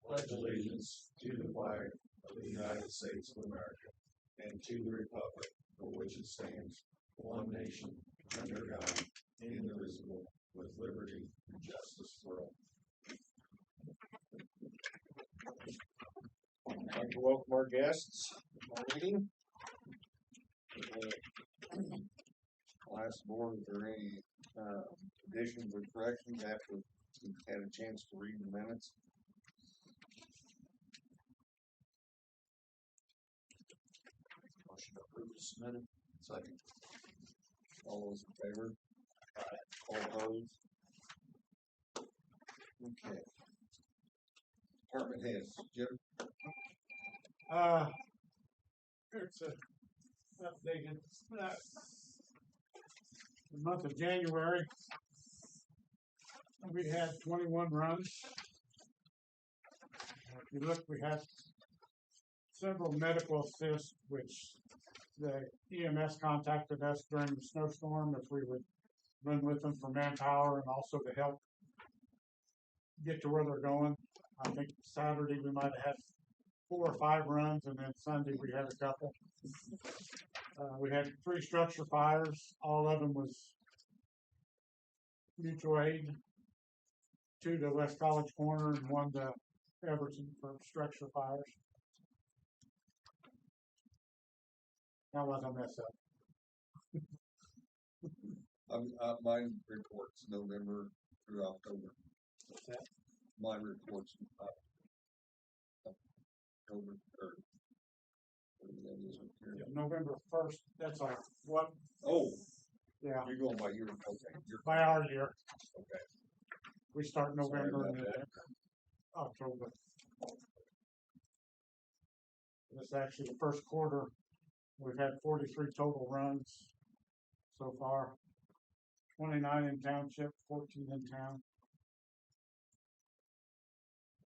pledge allegiance to the flag of the United States of America and to the republic for which it stands, one nation, under God, indivisible, with liberty and justice for all. I'd like to welcome our guests to our meeting. Last board, is there any additions or corrections after we've had a chance to read the minutes? Motion to approve this minute. Second. All those in favor? All opposed? Okay. Department heads, Jim. It's updated. The month of January, we had 21 runs. If you look, we had several medical assists, which the EMS contacted us during the snowstorm if we would run with them for manpower and also to help get to where they're going. I think Saturday we might have had 4 or 5 runs, and then Sunday we had a couple. We had 3 structure fires. All of them was mutual aid. 2 to West College Corner and 1 to Everton for structure fires. That wasn't a mess up. Mine reports November through October. What's that? My reports October 3rd. Yeah, November 1st. That's our what? Oh, yeah. You're going by your okay. By our year. Okay. We start November and October. This is actually the first quarter. We've had 43 total runs so far. 29 in township, 14 in town.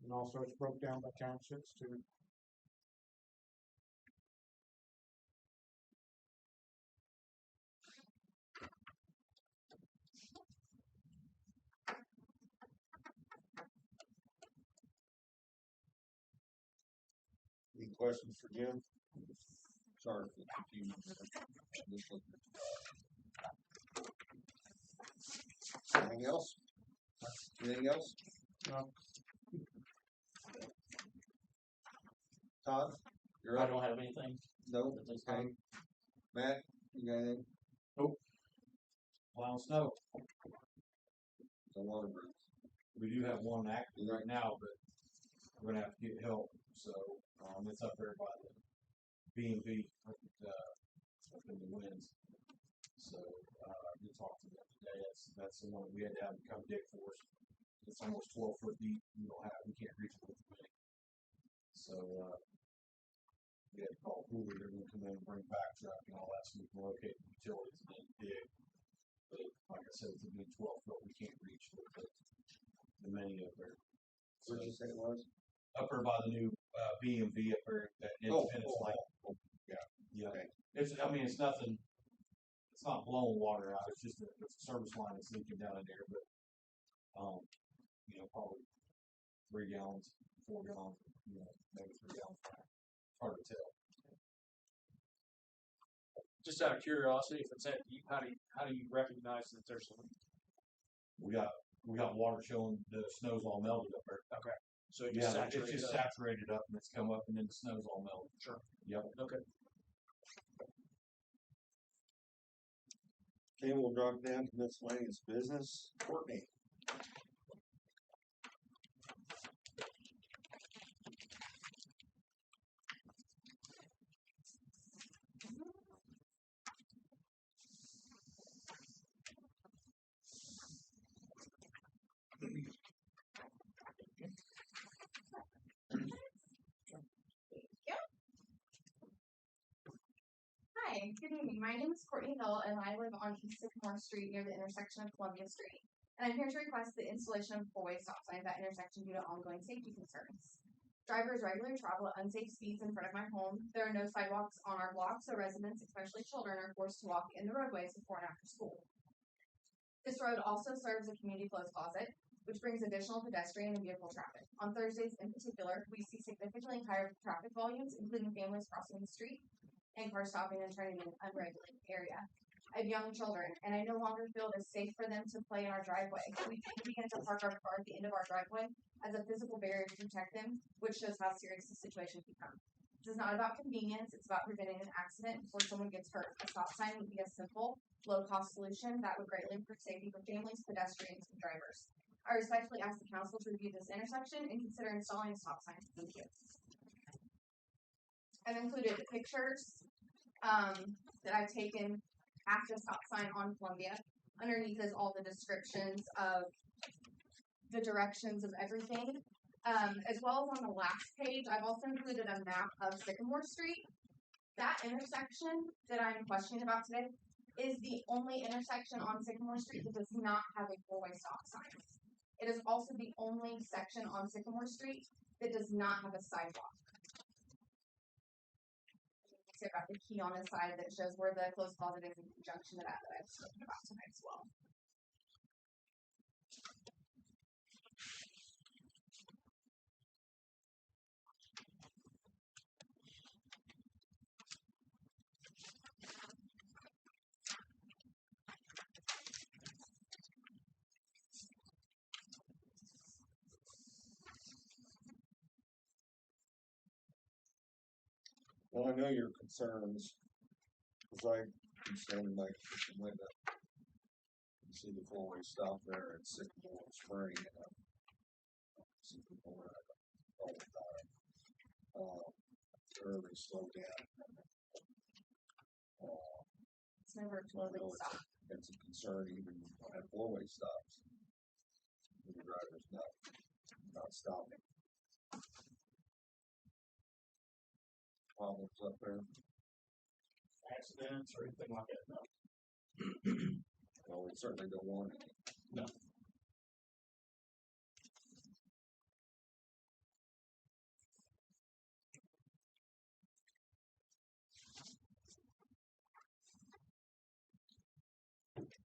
And also it's broke down by townships too. Any questions for Jim? Sorry for the confusion. Anything else? Anything else? No. Todd? You're I up. don't have anything. No? At this Okay. time. Matt, you got anything? Plowing snow. It's a lot of room. We do have one active right now, but we're gonna have to get help. So it's up there by the B&B up in the winds. So we talked to them today. That's the one that we had to have them come dig for us. It's almost 12 foot deep. We can't reach it with the mini. So we had to call Hoover. They're gonna come in and bring back truck and all that, so we can locate the utilities and then dig. But like I said, it's a big 12 foot. We can't reach with the mini up there. Where'd you say it was? Up there by the new B&B up there at Independence Lake. Yeah. Okay. It's nothing. It's not blowing water out. It's just it's a service line that's leaking down in there. But probably 3 gallons, 4 gallons, maybe 3 gallons. Hard to tell. Just out of curiosity, if it's at you, how do you recognize that there's some? We got water showing the snow's all melted up there. Okay. So it Yeah, just it's just saturated up and it's come up and then the snow's all melted. Sure. Yep. Okay. Okay, we'll drop down to miscellaneous business. Courtney. Hi, good evening. My name is Courtney Hill, and I live on East Sycamore Street near the intersection of Columbia Street. And I'm here to request the installation of four-way stop signs at that intersection due to ongoing safety concerns. Drivers regularly travel at unsafe speeds in front of my home. There are no sidewalks on our block, so residents, especially children, are forced to walk in the roadways before and after school. This road also serves a community clothes closet. which brings additional pedestrian and vehicle traffic. On Thursdays in particular, we see significantly higher traffic volumes, including families crossing the street and cars stopping and turning in an unregulated area. I have young children, and I no longer feel it is safe for them to play in our driveway. We begin to park our car at the end of our driveway as a physical barrier to protect them, which shows how serious the situation can become. This is not about convenience, it's about preventing an accident before someone gets hurt. A stop sign would be a simple, low-cost solution that would greatly improve safety for families, pedestrians, and drivers. I respectfully ask the council to review this intersection and consider installing a stop sign. Thank you. I've included pictures that I've taken at the stop sign on Columbia. Underneath is all the descriptions of the directions of everything. As well as on the last page, I've also included a map of Sycamore Street. That intersection that I'm questioning about today is the only intersection on Sycamore Street that does not have a four-way stop sign. It is also the only section on Sycamore Street that does not have a sidewalk. I've got the key on the side that shows where the closed closet is in conjunction to that I've spoken about tonight as well. Well, I know your concerns, because I can stand in my kitchen window and see the four-way stop there at Sycamore Spring, and see people around all the time. Early slow down. It's never I totally know stopped. it's a concern even at four-way stops. The driver's not stopping. Problems up there. Accidents or anything like that, no. Well, we certainly don't want any. No.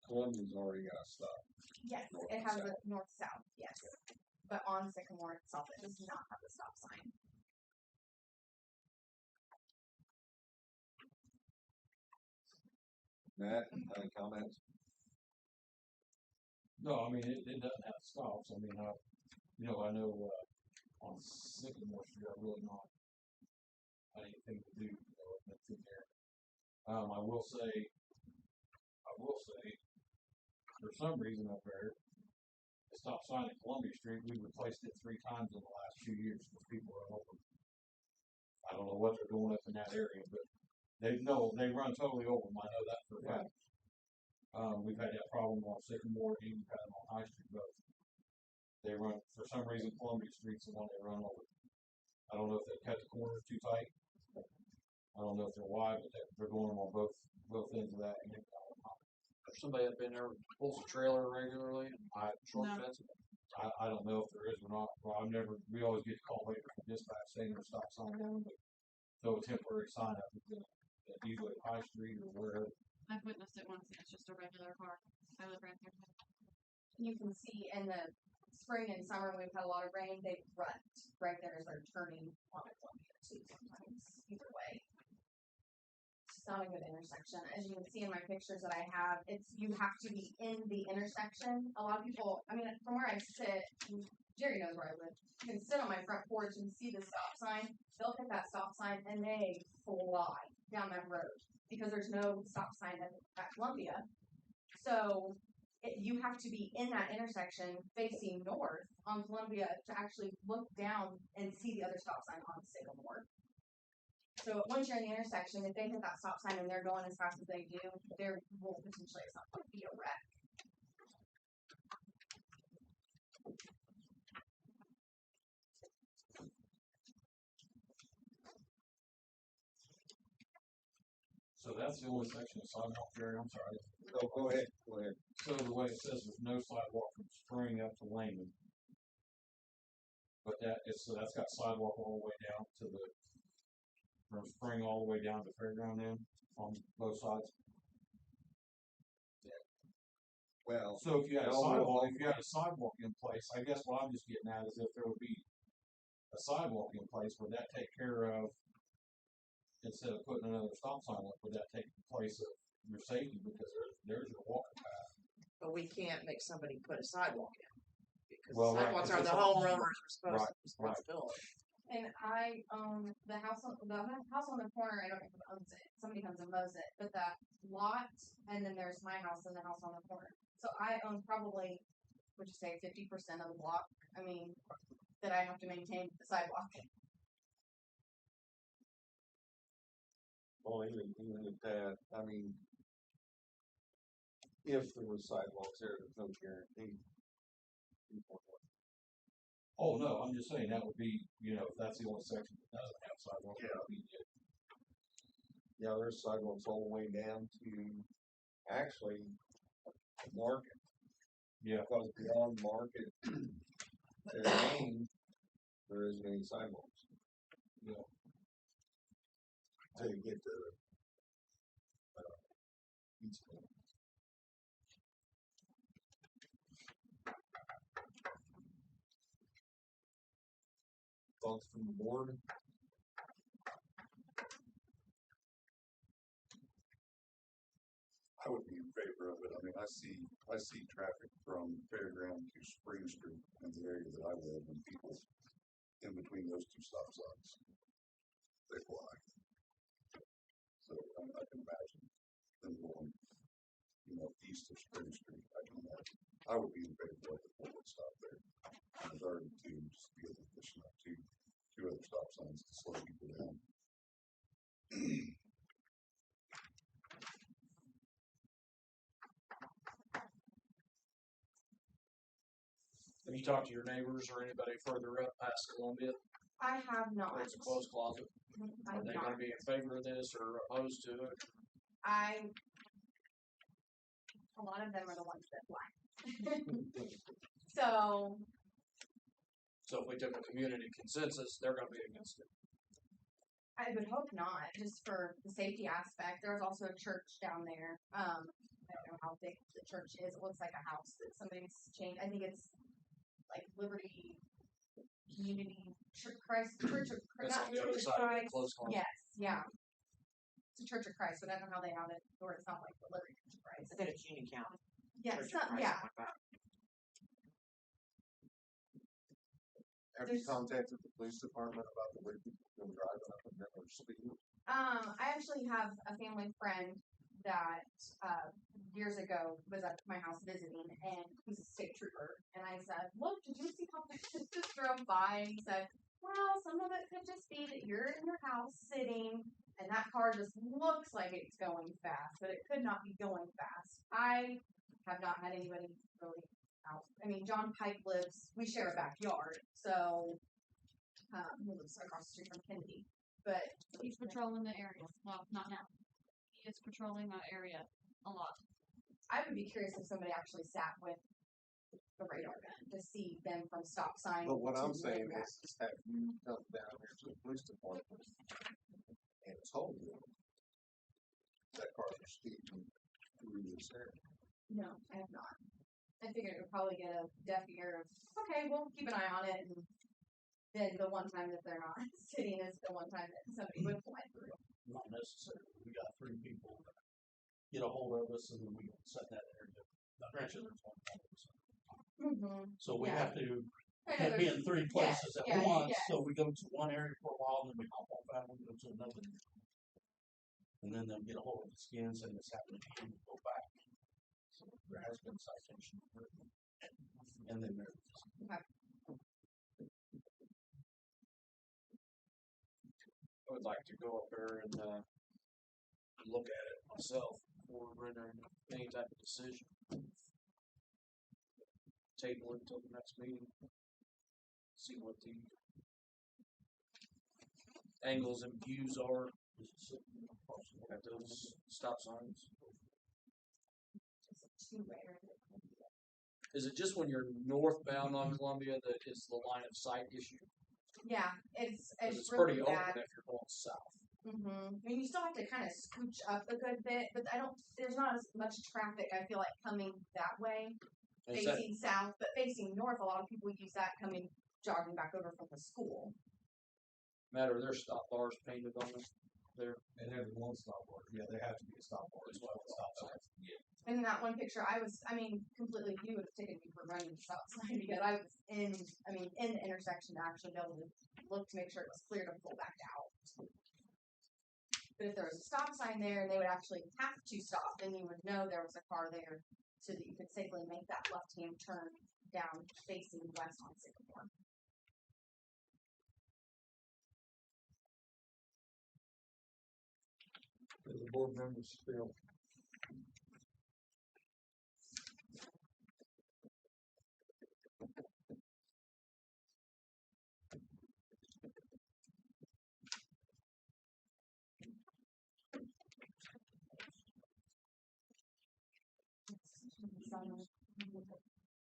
Columbia's already got a stop. Yes, North it and has south. a north-south, yes. But on Sycamore itself, it does not have a stop sign. Matt, any comments? No, I mean, it doesn't have stops. I mean, I know, on Sycamore Street, I really not had anything to do, with in there. I will say, for some reason up there, the stop sign at Columbia Street, we replaced it 3 times in the last 2 years because people run over. I don't know what they're doing up in that area, but they run totally over them. I know that for a fact. We've had that problem on Sycamore and we've had it on High Street both. They run, for some reason, Columbia Street's the one they run over. I don't know if they cut the corners too tight. I don't know if they're wide, but they're going on both ends of that. Or somebody up in there pulls a trailer regularly and short fence. I don't know if there is or not. Well, we always get a call later from dispatch saying there's a stop sign down, but throw a temporary sign up at usually High Street or wherever. I've witnessed it once, and it's just a regular car. I live right there. You can see in the spring and summer when we've had a lot of rain, they run right there as they're turning on a Columbia too sometimes. Either way. It's not a good intersection. As you can see in my pictures that I have, you have to be in the intersection. A lot of people, I mean, from where I sit, Jerry knows where I live. You can sit on my front porch and see the stop sign. They'll hit that stop sign and they fly down that road because there's no stop sign at Columbia. So you have to be in that intersection facing north on Columbia to actually look down and see the other stop sign on Sycamore. So once you're in the intersection, if they hit that stop sign and they're going as fast as they do, there will potentially at some point be a wreck. So that's the only section of sidewalk there. I'm sorry. Oh, go ahead. So the way it says there's no sidewalk from Spring up to Lehman. But that's got sidewalk all the way down to from Spring all the way down to Fairground then on both sides. Well, So if you had a No, sidewalk in place, I guess what I'm just getting at is if there would be a sidewalk in place, would that take care of, instead of putting another stop sign up, would that take the place of your safety, because there's your walking path? But we can't make somebody put a sidewalk in. Because Well, right, sidewalks 'cause are it's the a homeowner's Right, responsibility. And I own the house on the corner. I don't know who owns it. Somebody comes and mows it, but that lot, and then there's my house and the house on the corner. So I own probably, would you say, 50% of the block? I mean, that I have to maintain the sidewalk. well, even at that, I mean, if there was sidewalks there, there's no guarantee. Oh, no, I'm just saying that would be, if that's the only section that doesn't have sidewalk, that would be it. Yeah, there's sidewalks all the way down to actually Market. Yeah. Because beyond Market to Main, there isn't any sidewalks. Yeah. Till you get to Keasling. Thoughts from the board? I would be in favor of it. I mean, I see traffic from Fairground to Spring Street in the area that I live, and people in between those two stop signs, they fly. So I can imagine them going, east of Spring Street. I can imagine. I would be in favor of the forward stop there. There's already just be able to push up two other stop signs to slow people down. Have you talked to your neighbors or anybody further up past Columbia? I have not. Where it's a closed closet? I Are they have gonna not. be in favor of this or opposed to it? A lot of them are the ones that fly. So So if we took a community consensus, they're gonna be against it. I would hope not, just for the safety aspect. There's also a church down there. I don't know how big the church is. It looks like a house that somebody's changed. I think it's like Liberty Community Church of That's not on the other Church of side of the Christ. closed closet. Yes, yeah. It's a Church of Christ, but I don't know how they have it, or it's not like the Liberty Church of Christ. I think it's Union County. Yeah, Church of Christ, yeah. something like that. Have you contacted the police department about the way people been driving up and down their speed? I actually have a family friend that years ago was at my house visiting, and he's a state trooper. And I said, "Look, did you see how fast this just drove by?" And he said, "Well, some of it could just be that you're in your house sitting, and that car just looks like it's going fast, but it could not be going fast." I have not had anybody really out. I mean, John Pike we share a backyard, so he lives across the street from Kennedy. But He's patrolling the area. Well, not now. He is patrolling that area a lot. I would be curious if somebody actually sat with the radar gun to see them from stop sign. But what to I'm saying where is, have you come down here to the police department and told them that cars are speeding through this area? No, I have not. I figured it would probably get a deaf ear of, okay, we'll keep an eye on it, and then the one time that they're not sitting is the one time that somebody would fly through. Not necessarily. We got 3 people that get a hold of us and then we set that area. I mentioned there's one person. Mm-hmm. So we Yeah. have to can't be in 3 places at yes, once. yes. So we go to one area for a while, then we hop off that one, go to another. And then they'll get a hold of the skins and it's happening again, we go back. So there has been citation. And then there. Okay. I would like to go up there and look at it myself before rendering any type of decision. Table it until the next meeting. See what the angles and views are at those stop signs. Is it just when you're northbound on Columbia that it's the line of sight issue? Yeah, it's It's really pretty open bad. if you're going south. I mean, you still have to kind of scooch up a good bit, but there's not as much traffic, I feel like, coming that way, Is that, facing south, but facing north, a lot of people use that coming, jogging back over from the school. matter of their stop bars painted on it there? And there's one stop bar. Yeah, there has to be a stop bar as well. Stop signs. Yeah. And in that one picture, completely, you would have taken me for running the stop sign because I was in the intersection to actually be able to look to make sure it was clear to pull back out. But if there was a stop sign there and they would actually have to stop, then you would know there was a car there so that you could safely make that left-hand turn down facing west on Sycamore. The board members feel.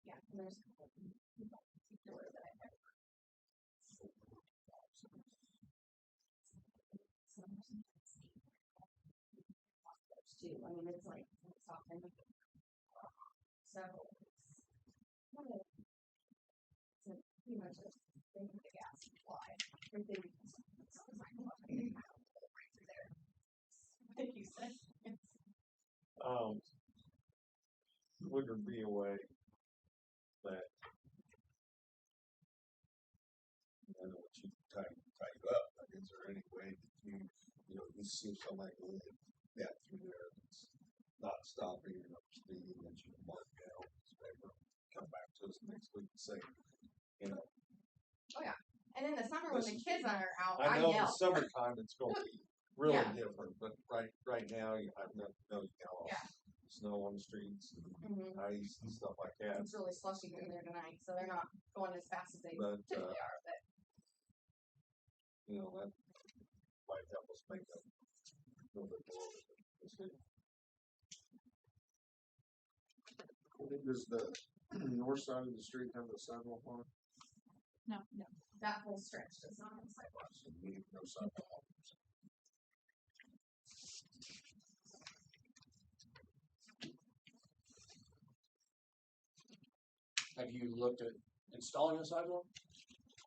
Yeah, and there's a couple particular that I know. Too. I mean, it's like it's often so it's pretty much a thing with the gas supply. Everything right through there. Like you said. Would there be a way that I don't want you to tie you up, but is there any way that you see somebody going through there that's not stopping or not speeding, that you can mark down, come back to us next week and say, Oh yeah. And in the summer when the kids are out, I I know yell. in the summertime it's going to be really Yeah. different, but right now you have no Yeah. snow on the streets and ice and stuff like that. It's really slushy in there tonight, so they're not going as fast as they But typically are. But that might help us make a little bit more of a decision. Does the north side of the street have a sidewalk on it? No. that whole stretch does not have a sidewalk. So we need no sidewalk. Have you looked at installing a sidewalk?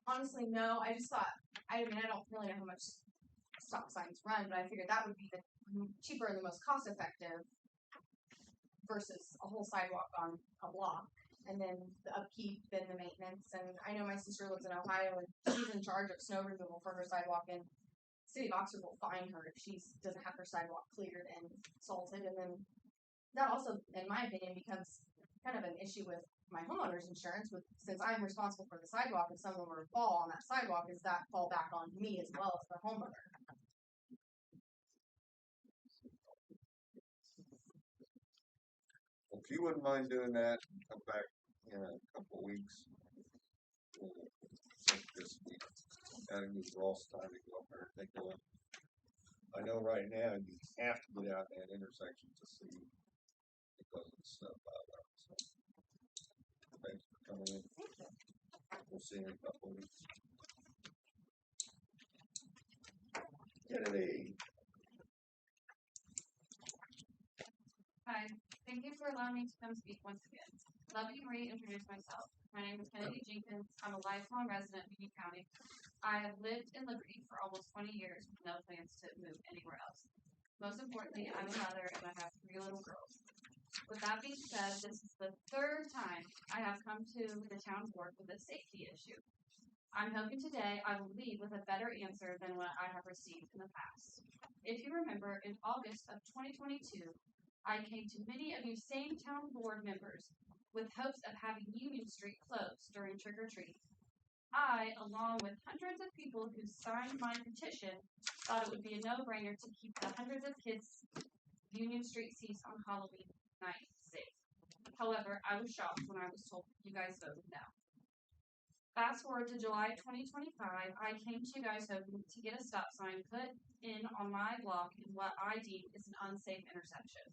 Honestly, no. I just thought, I don't really know how much stop signs run, but I figured that would be the cheaper and the most cost effective versus a whole sidewalk on a block. And then the upkeep and the maintenance. And I know my sister lives in Ohio and she's in charge of snow removal for her sidewalk, and City of Oxford will fine her if she doesn't have her sidewalk cleared and salted. And then that also, in my opinion, becomes kind of an issue with my homeowner's insurance, since I'm responsible for the sidewalk. If someone were to fall on that sidewalk, is that fall back on me as well as the homeowner? If you wouldn't mind doing that, come back in a couple of weeks. This week, and give Ross time to go up there and take a look. I know right now you have to get out that intersection to see because of the snow pile. So, thanks for coming in. We'll see you in a couple of weeks. Kennedy. Hi, thank you for allowing me to come speak once again. Let me reintroduce myself. My name is Kennedy Jenkins. I'm a lifelong resident of Union County. I have lived in Liberty for almost 20 years with no plans to move anywhere else. Most importantly, I'm a mother and I have 3 little girls. With that being said, this is the 3rd time I have come to the town board with a safety issue. I'm hoping today I will leave with a better answer than what I have received in the past. If you remember, in August of 2022, I came to many of you same town board members with hopes of having Union Street closed during trick-or-treat. I, along with hundreds of people who signed my petition, thought it would be a no-brainer to keep the hundreds of kids Union Street seats on Halloween night safe. However, I was shocked when I was told you guys voted no. Fast forward to July 2025, I came to you guys hoping to get a stop sign put in on my block in what I deem is an unsafe intersection.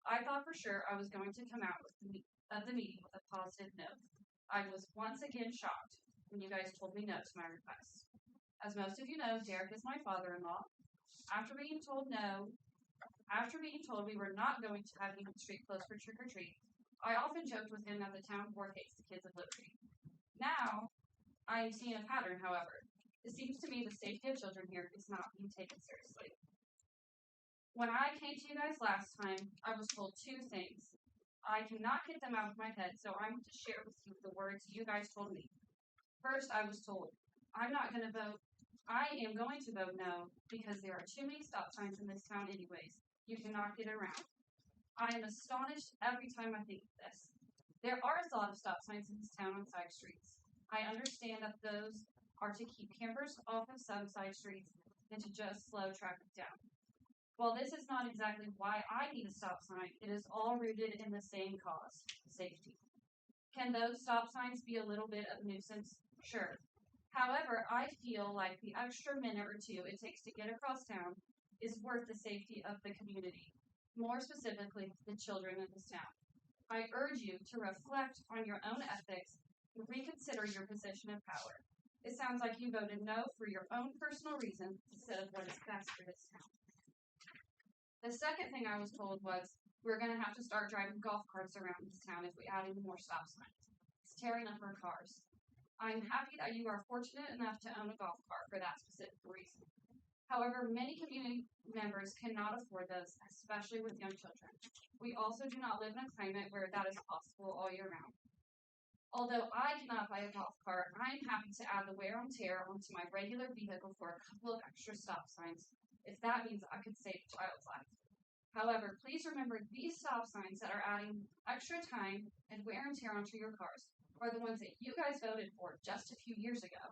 I thought for sure I was going to come out of the meeting with a positive note. I was once again shocked when you guys told me no to my request. As most of you know, Derek is my father-in-law. After being told we were not going to have Union Street closed for trick or treat, I often joked with him that the town board hates the kids of Liberty. Now, I am seeing a pattern, however. It seems to me the safety of children here is not being taken seriously. When I came to you guys last time, I was told two things. I cannot get them out of my head, so I'm going to share with you the words you guys told me. First, I was told, I am going to vote no because there are too many stop signs in this town anyways. You cannot get around. I am astonished every time I think of this. There are a lot of stop signs in this town on side streets. I understand that those are to keep campers off of some side streets and to just slow traffic down. While this is not exactly why I need a stop sign, it is all rooted in the same cause, safety. Can those stop signs be a little bit of a nuisance? Sure. However, I feel like the extra minute or two it takes to get across town is worth the safety of the community, more specifically, the children in this town. I urge you to reflect on your own ethics and reconsider your position of power. It sounds like you voted no for your own personal reasons instead of what is best for this town. The second thing I was told was we're going to have to start driving golf carts around this town if we add any more stop signs. It's tearing up our cars. I'm happy that you are fortunate enough to own a golf cart for that specific reason. However, many community members cannot afford those, especially with young children. We also do not live in a climate where that is possible all year round. Although I cannot buy a golf cart, I am happy to add the wear and tear onto my regular vehicle for a couple of extra stop signs, if that means I could save a child's life. However, please remember these stop signs that are adding extra time and wear and tear onto your cars are the ones that you guys voted for just a few years ago.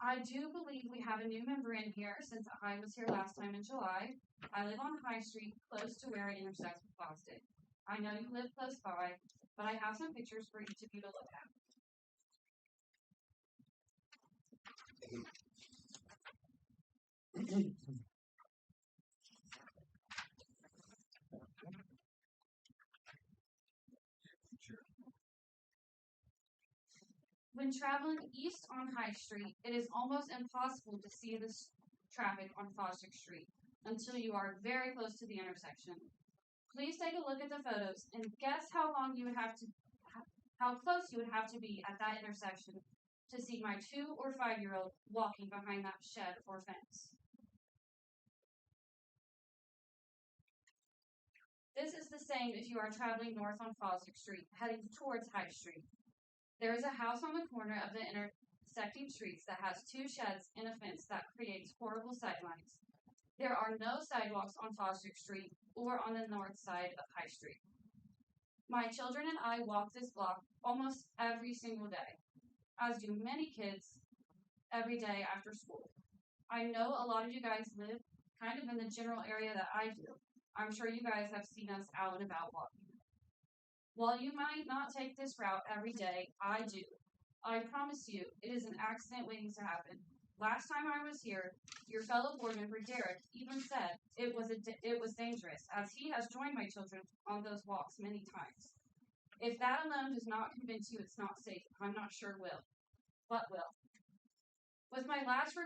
I do believe we have a new member in here since I was here last time in July. I live on High Street, close to where it intersects with Boston. I know you live close by, but I have some pictures for each of you to look at. When traveling east on High Street, it is almost impossible to see this traffic on Fosdick Street until you are very close to the intersection. Please take a look at the photos and guess how close you would have to be at that intersection to see my 2 or 5-year-old walking behind that shed or fence. This is the same if you are traveling north on Fosdick Street, heading towards High Street. There is a house on the corner of the intersecting streets that has 2 sheds and a fence that creates horrible sightlines. There are no sidewalks on Fosdick Street or on the north side of High Street. My children and I walk this block almost every single day, as do many kids every day after school. I know a lot of you guys live kind of in the general area that I do. I'm sure you guys have seen us out and about walking. While you might not take this route every day, I do. I promise you, it is an accident waiting to happen. Last time I was here, your fellow board member Derek even said it was dangerous, as he has joined my children on those walks many times. If that alone does not convince you it's not safe, I'm not sure what will. With my last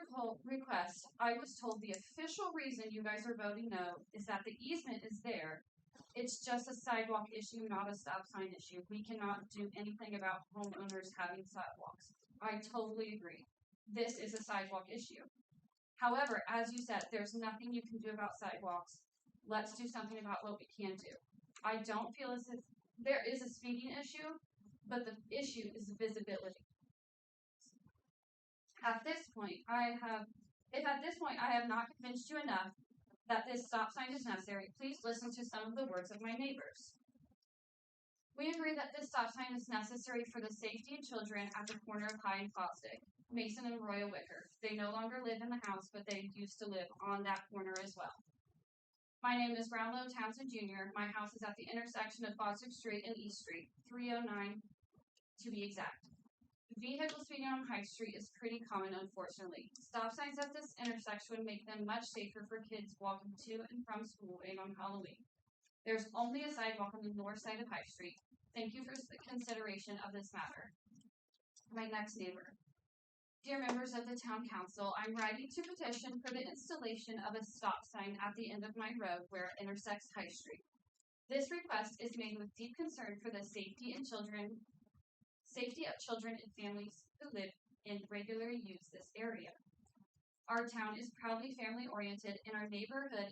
request, I was told the official reason you guys are voting no is that the easement is there. It's just a sidewalk issue, not a stop sign issue. We cannot do anything about homeowners having sidewalks. I totally agree. This is a sidewalk issue. However, as you said, there's nothing you can do about sidewalks. Let's do something about what we can do. I don't feel as if there is a speeding issue, but the issue is visibility. If at this point I have not convinced you enough that this stop sign is necessary, please listen to some of the words of my neighbors. We agree that this stop sign is necessary for the safety of children at the corner of High and Fosdick, Mason and Royal Wicker. They no longer live in the house, but they used to live on that corner as well. My name is Brownlow Townsend Jr. My house is at the intersection of Fosdick Street and East Street, 309 to be exact. Vehicle speeding on High Street is pretty common, unfortunately. Stop signs at this intersection would make them much safer for kids walking to and from school and on Halloween. There's only a sidewalk on the north side of High Street. Thank you for the consideration of this matter. My next neighbor. Dear members of the town council, I'm writing to petition for the installation of a stop sign at the end of my road where it intersects High Street. This request is made with deep concern for the safety of children and families who live and regularly use this area. Our town is proudly family oriented, and our neighborhood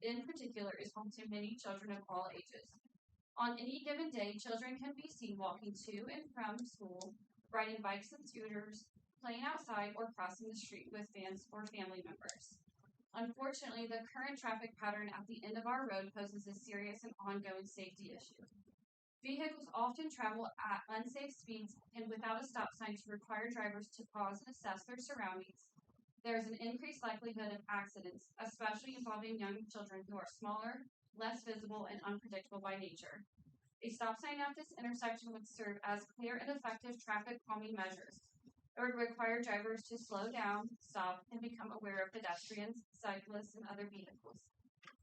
in particular is home to many children of all ages. On any given day, children can be seen walking to and from school, riding bikes and scooters, playing outside, or crossing the street with fans or family members. Unfortunately, the current traffic pattern at the end of our road poses a serious and ongoing safety issue. Vehicles often travel at unsafe speeds, and without a stop sign to require drivers to pause and assess their surroundings, there is an increased likelihood of accidents, especially involving young children who are smaller, less visible, and unpredictable by nature. A stop sign at this intersection would serve as clear and effective traffic calming measures. It would require drivers to slow down, stop, and become aware of pedestrians, cyclists, and other vehicles.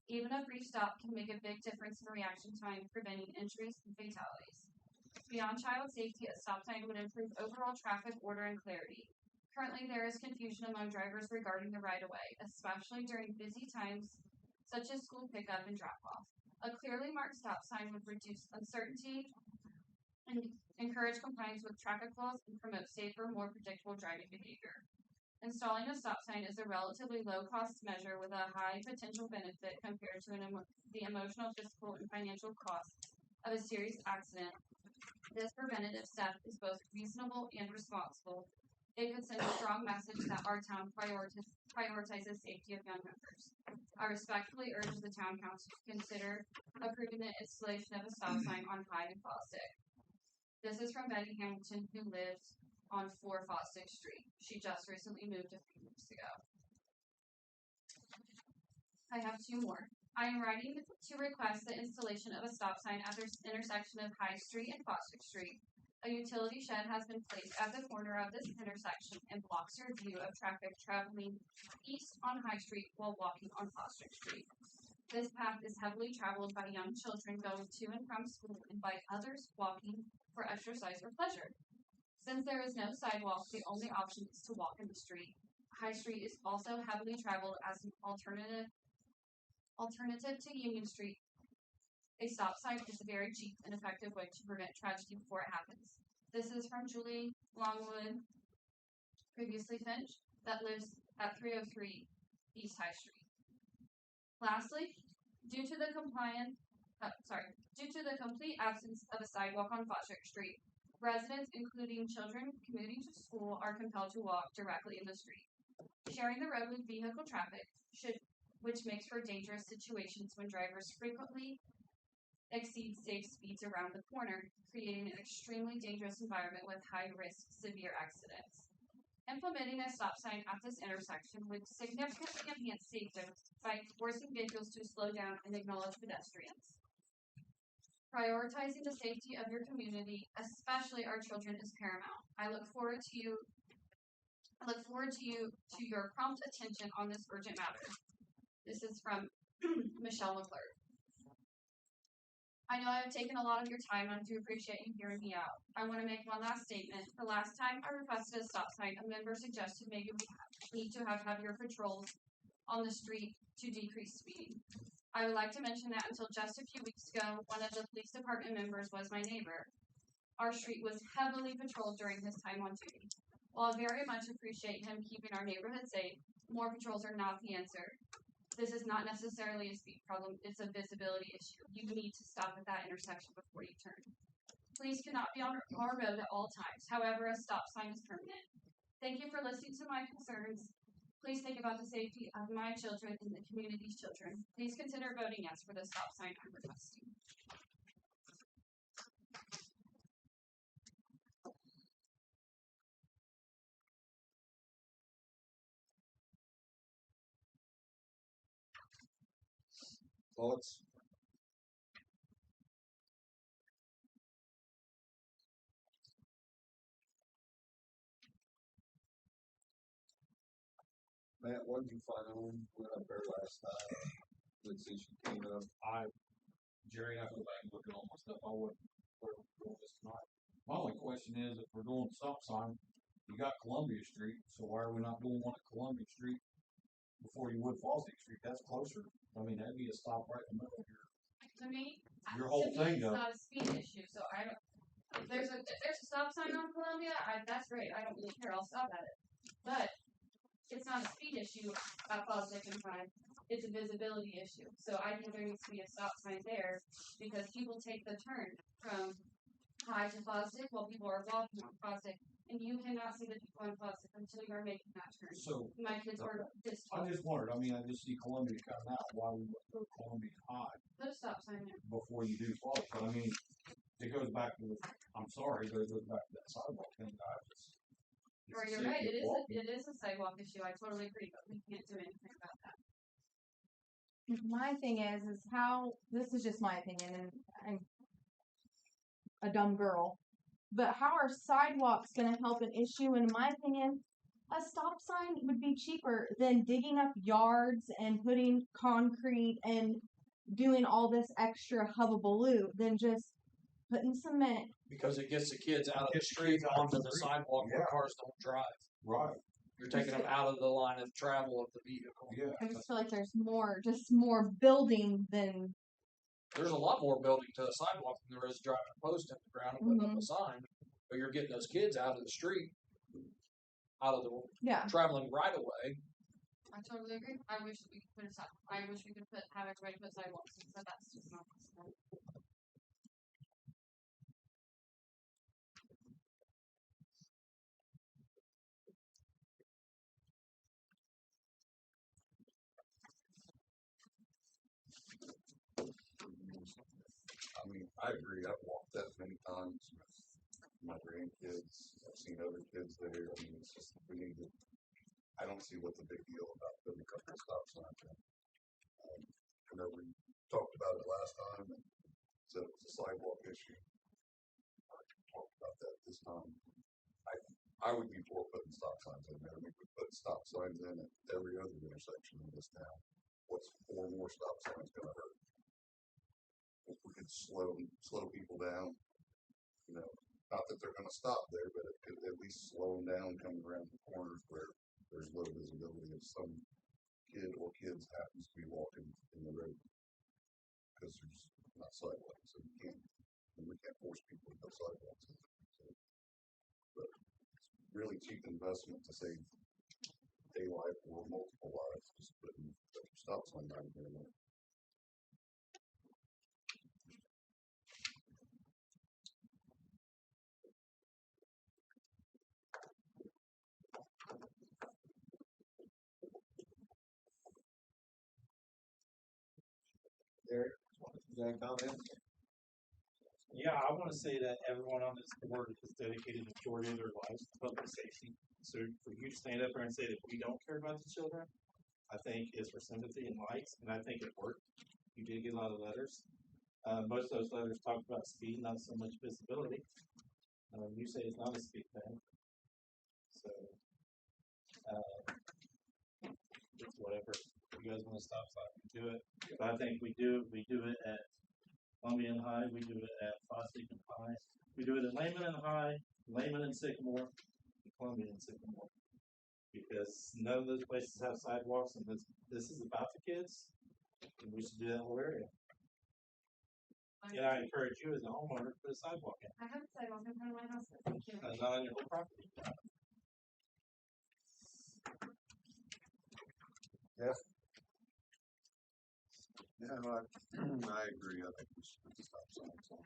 Even a brief stop can make a big difference in reaction time, preventing injuries and fatalities. Beyond child safety, a stop sign would improve overall traffic order and clarity. Currently, there is confusion among drivers regarding the right-of-way, especially during busy times such as school pickup and drop-off. A clearly marked stop sign would reduce uncertainty and encourage compliance with traffic laws and promote safer, more predictable driving behavior. Installing a stop sign is a relatively low-cost measure with a high potential benefit compared to the emotional, physical, and financial costs of a serious accident. This preventative step is both reasonable and responsible. It could send a strong message that our town prioritizes safety of young members. I respectfully urge the town council to consider approving the installation of a stop sign on Hyde and Fosdick. This is from Betty Hamilton, who lives on 4 Fosdick Street. She just recently moved a few weeks ago. I have 2 more. I am writing to request the installation of a stop sign at the intersection of High Street and Fosdick Street. A utility shed has been placed at the corner of this intersection and blocks your view of traffic traveling east on High Street while walking on Fosdick Street. This path is heavily traveled by young children going to and from school and by others walking for exercise or pleasure. Since there is no sidewalk, the only option is to walk in the street. High Street is also heavily traveled as an alternative to Union Street. A stop sign is a very cheap and effective way to prevent tragedy before it happens. This is from Julie Longwood, previously Finch, that lives at 303 East High Street. Lastly, due to the complete absence of a sidewalk on Fosdick Street, residents, including children commuting to school, are compelled to walk directly in the street. Sharing the road with vehicle traffic which makes for dangerous situations when drivers frequently exceed safe speeds around the corner, creating an extremely dangerous environment with high-risk severe accidents. Implementing a stop sign at this intersection would significantly enhance safety by forcing vehicles to slow down and acknowledge pedestrians. Prioritizing the safety of your community, especially our children, is paramount. I look forward to your prompt attention on this urgent matter. This is from Michelle McClure. I know I have taken a lot of your time, and I do appreciate you hearing me out. I want to make one last statement. The last time I requested a stop sign, a member suggested maybe we need to have heavier patrols on the street to decrease speed. I would like to mention that until just a few weeks ago, one of the police department members was my neighbor. Our street was heavily patrolled during his time on duty. While I very much appreciate him keeping our neighborhood safe, more patrols are not the answer. This is not necessarily a speed problem, it's a visibility issue. You need to stop at that intersection before you turn. Police cannot be on our road at all times. However, a stop sign is permanent. Thank you for listening to my concerns. Please think about the safety of my children and the community's children. Please consider voting yes for the stop sign I'm requesting. Thoughts? Matt, what did you find out when you went up there last time? This issue came up. Jerry, I go back and look at all my stuff. I wouldn't doing this tonight. My only question is, if we're doing stop sign, You got Columbia Street, so why are we not doing one at Columbia Street before you would Fosdick Street? That's closer. I mean, that'd be a stop right in the middle of To me, your whole to thing, me, it's though. not a speed issue, so I don't, if there's a stop sign on Columbia, that's great, I don't really care, I'll stop at it. But it's not a speed issue at Fosdick and High, it's a visibility issue. So I think there needs to be a stop sign there, because people take the turn from High to Fosdick while people are walking on Fosdick, and you cannot see the people on Fosdick until you're making that turn. So My kids are this I tall. just wondered. I mean, I just see Columbia coming out. Why we wouldn't go Columbia High Put a stop sign there. before you do Fosdick? But I mean, it goes back to. I'm sorry, but it goes back to that sidewalk thing, guys. Or you're right, it is a sidewalk issue, I totally agree, but we can't do anything about that. My thing is how, this is just my opinion, and I'm a dumb girl, but how are sidewalks gonna help an issue? In my opinion, a stop sign would be cheaper than digging up yards and putting concrete and doing all this extra hubbubaloo than just putting cement. Because it gets the kids out of the street onto the sidewalk where cars don't drive. Right. You're taking them out of the line of travel of the vehicle. Yeah. I just feel like there's more building than. There's a lot more building to a sidewalk than there is driving a post in the ground and putting up a sign. But you're getting those kids out of the street, out of the traveling right away. I totally agree. I wish we could put a stop. I wish we could have everybody put sidewalks, but that's just not possible. I mean, I agree. I've walked that many times with my grandkids. I've seen other kids there. I mean, it's just, we need to, I don't see what the big deal about putting a couple of stop signs in. I know we talked about it last time, and said it was a sidewalk issue. I talked about that this time. I would be for putting stop signs in there. We could put stop signs in at every other intersection in this town. What's 4 more stop signs gonna hurt? If we could slow people down, you know, not that they're gonna stop there, but it could at least slow them down coming around the corners where there's low visibility if some kid or kids happens to be walking in the road. Because there's not sidewalks, so we can't force people to go sidewalks. So, but it's really cheap investment to save a life or multiple lives, just putting a stop sign down here. Derek, you got a comment? Yeah, I want to say that everyone on this board has dedicated a majority of their lives to public safety. So for you to stand up there and say that we don't care about the children, I think is for sympathy and likes, and I think it worked. You did get a lot of letters. Most of those letters talked about speed, not so much visibility. You say it's not a speed thing. So, it's whatever. If you guys want to stop sign, do it. But I think we do it at Columbia and High, we do it at Fosdick and High, we do it at Lehman and High, Lehman and Sycamore, and Columbia and Sycamore. Because none of those places have sidewalks, and this is about the kids, and we should do that whole area. And I encourage you as a homeowner to put a sidewalk in. I have a sidewalk in front of my house, but thank you. Not on your whole property. Yeah. Yeah, no, I agree. I think we should put the stop signs on.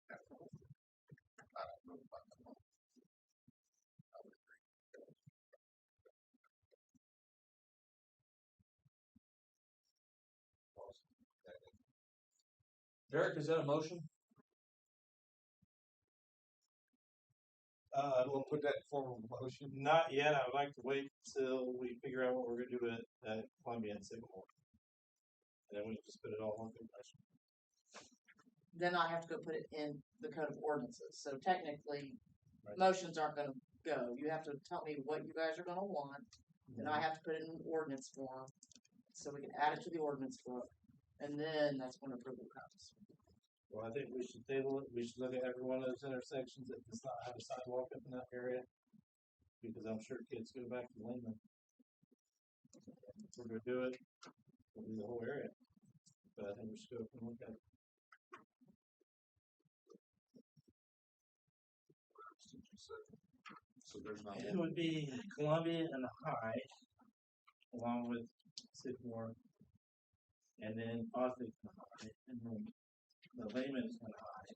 I don't know about that. I would agree. Derek, is that a motion? We'll put that in form of a motion. Not yet. I would like to wait till we figure out what we're going to do at Columbia and Sycamore. And then we can just put it all on the motion. Then I have to go put it in the code of ordinances. So technically, motions aren't gonna go. You have to tell me what you guys are gonna want. Then I have to put it in ordinance form, so we can add it to the ordinance book. And then that's when approval comes. Well, I think we should table it. We should look at every one of those intersections that does not have a sidewalk up in that area. Because I'm sure kids go back to Lehman. If we're gonna do it, we'll do the whole area. But I think we should go up and look at it. So there's not. It would be Columbia and High, along with Sycamore, and then Fosdick and High, and then the Lehman and High,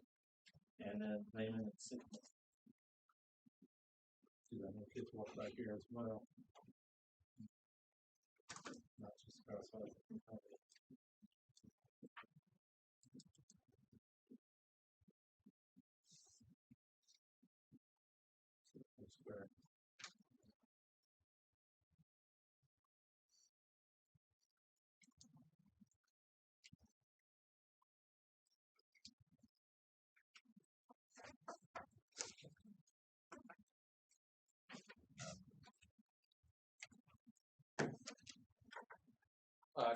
and then Lehman and Sycamore. I know kids walk back here as well. Not just across Fosdick. Square.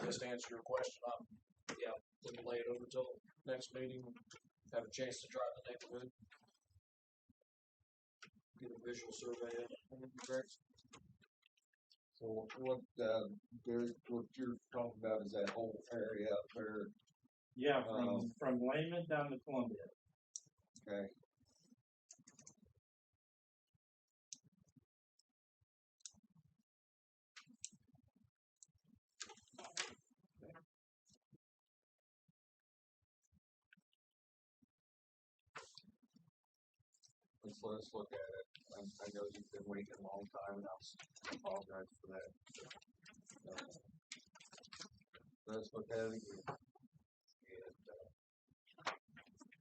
Just to answer your question, we can lay it over till next meeting, have a chance to drive the neighborhood. Get a visual survey of it. So what, Derek, what you're talking about is that whole area up there, Yeah, from Lehman down to Columbia. okay? Let's look at it. I know you've been waiting a long time, and I apologize for that. Let's look at it again.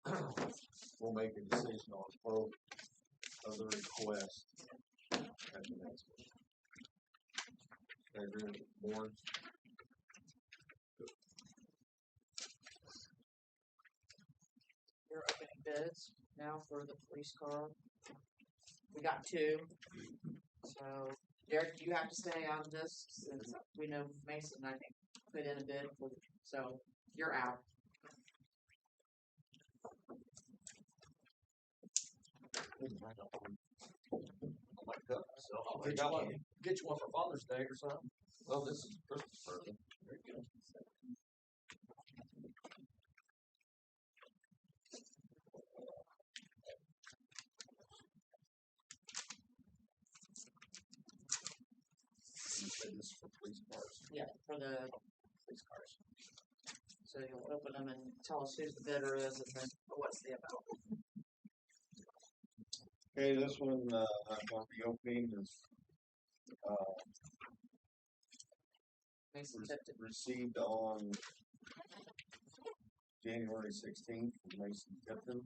And we'll make a decision on both of the requests at the next meeting. I agree with the board. You're opening bids now for the police car. We got 2. So, Derek, you have to stay out of this since we know Mason, I think, put in a bid for, so you're out. Oh my goodness. So I'll get you one for Father's Day or something. Well, this is Christmas present. There you go. You said this is for police cars. Yeah, for the police cars. So you'll open them and tell us who the bidder is and then what's the amount. Okay, this one, I'm going to be opening is, Mason Tipton. received on January 16th from Mason Tipton.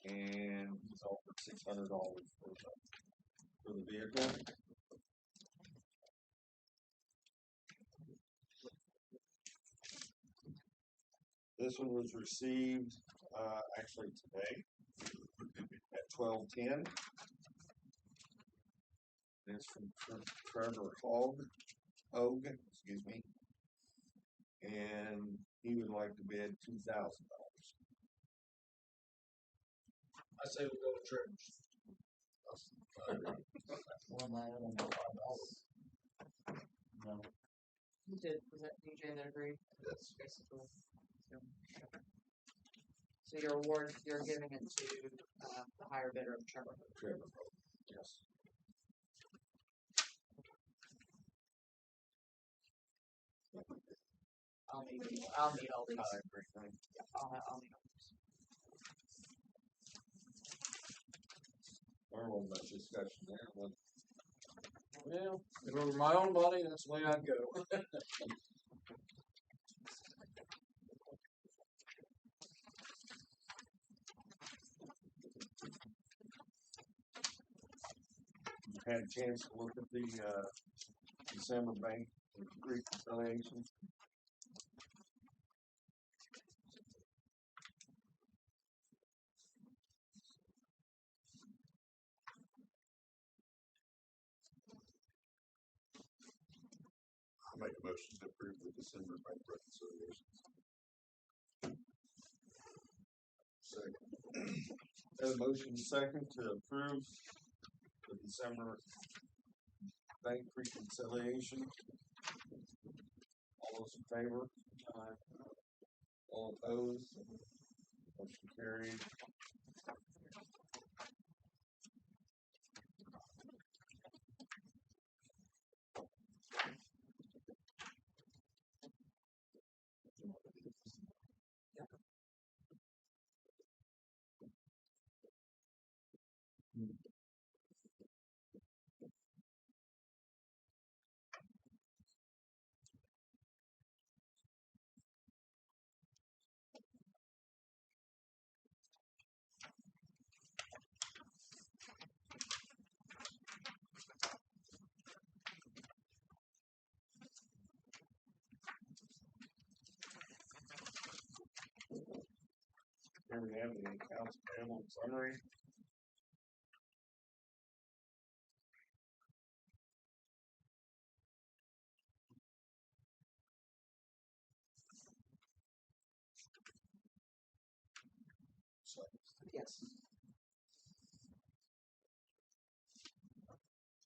And he's offered $600 for the vehicle. This one was received, actually today at 12:10. It's from Trevor Hogue, excuse me. And he would like to bid $2,000. I say we go to church. No. Who did, was that DJ that agreed? Yes. Basically. So your award, you're giving it to, the higher bidder of Trevor. Trevor Hogue, yes. I'll need all these. Everything. I'll need all these. There wasn't much discussion there, but Well, if it were my own money, that's the way I'd go. had a chance to look at the December bank reconciliation. I'll make a motion to approve the December bank reconciliations. Second. Have a motion second to approve the December bank reconciliation. All those in favor? Aye. All opposed? Motion carried. Here we have the accounts payable summary. Yes.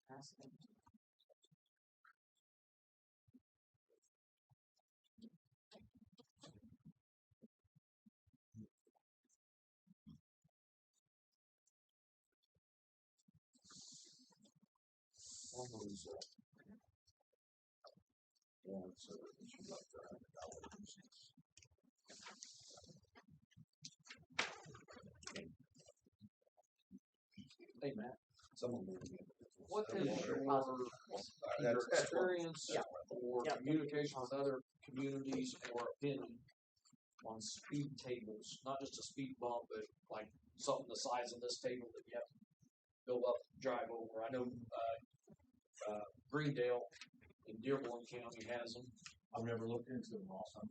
Pass it. Hey, Matt. Someone. What is your either experience or communication with other communities or opinion on speed tables? Not just a speed bump, but like something the size of this table that you have to build up, drive over. I know Greendale in Dearborn County has them. I've never looked into them. Also,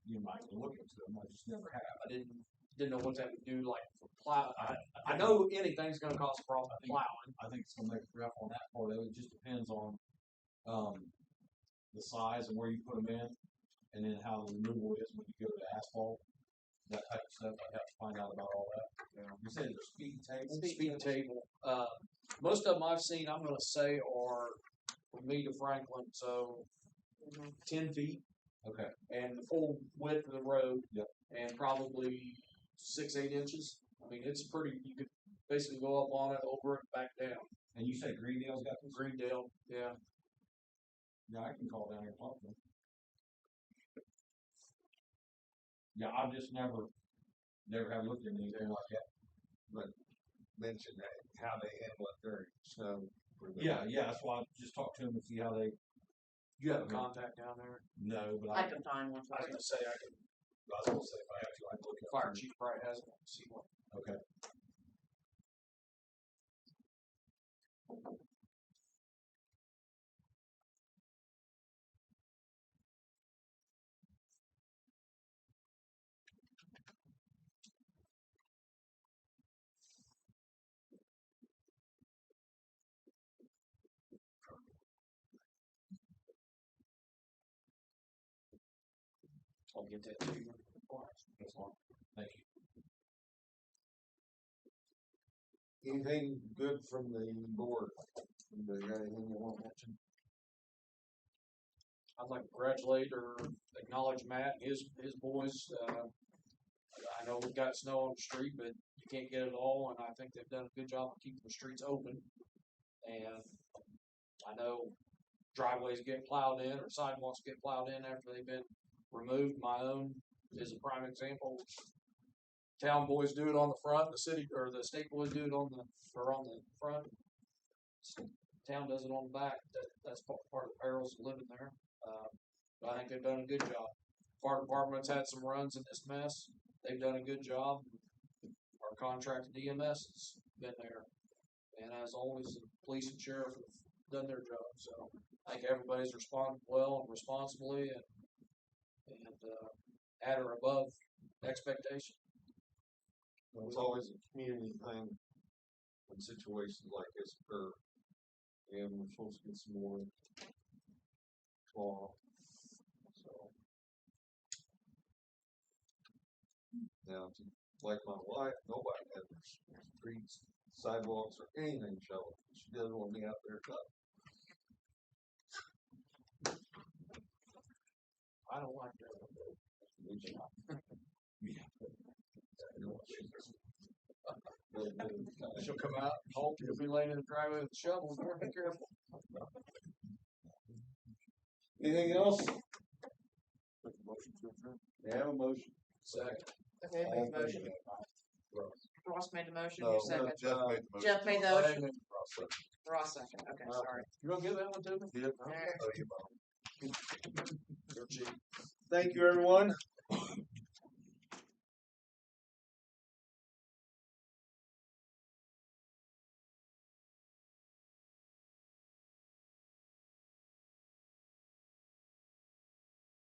you might look into them. I just never have. I didn't know what that would do, like for plow. I know anything's going to cause a problem with plowing. I think it's going to make it rough on that part of it. It just depends on the size and where you put them in, and then how the removal is when you go to asphalt. That type of stuff. I'd have to find out about all that. Yeah. You said there's speed table. Speed table. Most of them I've seen, I'm going to say, are from me to Franklin, so 10 feet. Okay. And the full width of the road. Yep. And probably 6-8 inches. I mean, it's pretty. You could basically go up on it, over it, back down. And you said Greendale's got this? Greendale, yeah. Yeah, I can call down here and talk to them. Yeah, I've just never have looked at anything like that. But mention that how they handle it during snow. Yeah, that's why I just talked to them and see how they. You have a contact down there? No, but I can find one for I was you. going to say I was going to say if I have to, I can look at fire chief probably has one. See one. Okay. I'll get that to you. That's fine. Thank you. Anything good from the board? Do you got anything you want to mention? I'd like to congratulate or acknowledge Matt and his boys. I know we've got snow on the street, but you can't get it all, and I think they've done a good job of keeping the streets open. And I know driveways get plowed in or sidewalks get plowed in after they've been removed. My own is a prime example. Town boys do it on the front, the city or the state boys do it on the front. Town does it on the back. That's part of the perils of living there. But I think they've done a good job. Fire department's had some runs in this mess. They've done a good job. Our contracted EMS has been there, and as always, the police and sheriff have done their job. So I think everybody's responded well and responsibly, and at or above expectation. Well, it's always a community thing when situations like this occur. And we're supposed to get some more claw Now, like my wife, nobody has streets, sidewalks, or anything shoveled. She doesn't want me out there cutting. I don't like that. She'll come out, Hulk, you'll be laying in the driveway with a shovel, be careful. Anything else? We have a motion. Second. Okay, make the motion. Ross made the motion, No, you second. Jeff made the motion. Jeff made the motion, Ross second, okay, sorry. You gonna give that one to me? Yep. Alright. Oh, you know. You're cheap. Thank you, everyone.